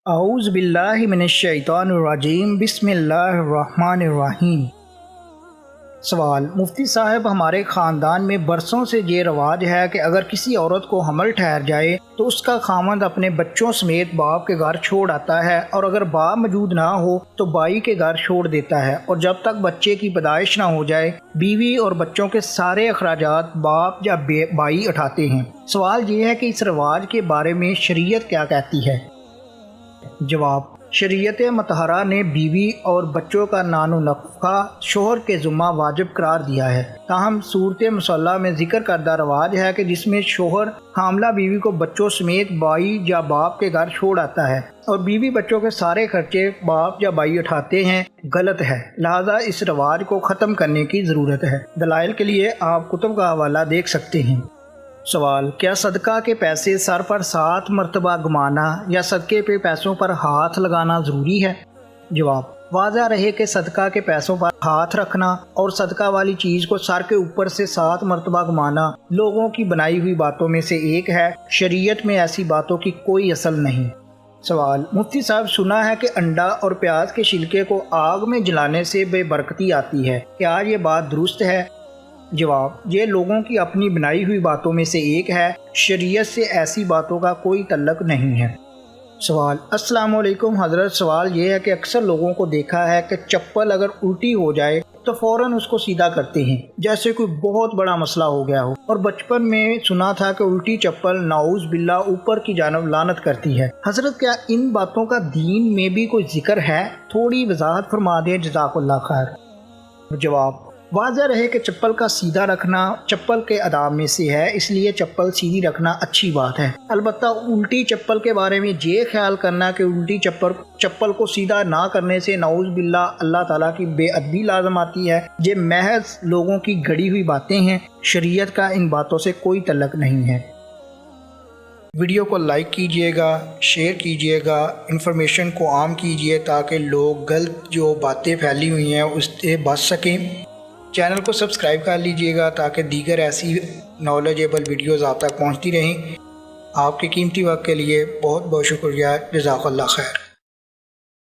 اعوذ باللہ من الشیطان الرجیم بسم اللہ الرحمن الرحیم۔ سوال: مفتی صاحب، ہمارے خاندان میں برسوں سے یہ رواج ہے کہ اگر کسی عورت کو حمل ٹھہر جائے تو اس کا خاوند اپنے بچوں سمیت باپ کے گھر چھوڑ آتا ہے، اور اگر باپ موجود نہ ہو تو بائی کے گھر چھوڑ دیتا ہے، اور جب تک بچے کی پیدائش نہ ہو جائے بیوی اور بچوں کے سارے اخراجات باپ یا بائی اٹھاتے ہیں۔ سوال یہ ہے کہ اس رواج کے بارے میں شریعت کیا کہتی ہے؟ جواب: شریعت مطہرہ نے بیوی اور بچوں کا نان و نفقہ شوہر کے ذمہ واجب قرار دیا ہے، تاہم صورت مصالحہ میں ذکر کردہ رواج ہے کہ جس میں شوہر حاملہ بیوی کو بچوں سمیت بائی یا باپ کے گھر چھوڑ آتا ہے اور بیوی بچوں کے سارے خرچے باپ یا بائی اٹھاتے ہیں، غلط ہے۔ لہذا اس رواج کو ختم کرنے کی ضرورت ہے۔ دلائل کے لیے آپ کتب کا حوالہ دیکھ سکتے ہیں۔ سوال: کیا صدقہ کے پیسے سر پر 7 مرتبہ گھمانا یا صدقے پہ پیسوں پر ہاتھ لگانا ضروری ہے؟ جواب: واضح رہے کہ صدقہ کے پیسوں پر ہاتھ رکھنا اور صدقہ والی چیز کو سر کے اوپر سے 7 مرتبہ گھمانا لوگوں کی بنائی ہوئی باتوں میں سے ایک ہے۔ شریعت میں ایسی باتوں کی کوئی اصل نہیں۔ سوال: مفتی صاحب، سنا ہے کہ انڈا اور پیاز کے چھلکے کو آگ میں جلانے سے بے برکتی آتی ہے، کیا یہ بات درست ہے؟ جواب: یہ لوگوں کی اپنی بنائی ہوئی باتوں میں سے ایک ہے، شریعت سے ایسی باتوں کا کوئی تعلق نہیں ہے۔ سوال: السلام علیکم حضرت، سوال یہ ہے کہ اکثر لوگوں کو دیکھا ہے کہ چپل اگر الٹی ہو جائے تو فوراً اس کو سیدھا کرتے ہیں، جیسے کوئی بہت بڑا مسئلہ ہو گیا ہو، اور بچپن میں سنا تھا کہ الٹی چپل نعوذ باللہ اوپر کی جانب لعنت کرتی ہے۔ حضرت، کیا ان باتوں کا دین میں بھی کوئی ذکر ہے؟ تھوڑی وضاحت فرما دیں، جزاک اللہ خیر۔ جواب: واضح رہے کہ چپل کا سیدھا رکھنا چپل کے آداب میں سے ہے، اس لیے چپل سیدھی رکھنا اچھی بات ہے۔ البتہ الٹی چپل کے بارے میں یہ خیال کرنا کہ الٹی چپل کو سیدھا نہ کرنے سے نعوذ باللہ اللہ تعالیٰ کی بے ادبی لازم آتی ہے، یہ محض لوگوں کی گڑی ہوئی باتیں ہیں، شریعت کا ان باتوں سے کوئی تعلق نہیں ہے۔ ویڈیو کو لائک کیجئے گا، شیئر کیجئے گا، انفارمیشن کو عام کیجئے تاکہ لوگ غلط جو باتیں پھیلی ہوئی ہیں اس سے بچ سکیں۔ چینل کو سبسکرائب کر لیجئے گا تاکہ دیگر ایسی نالجیبل ویڈیوز آپ تک پہنچتی رہیں۔ آپ کے قیمتی وقت کے لیے بہت بہت شکریہ، جزاک اللہ خیر۔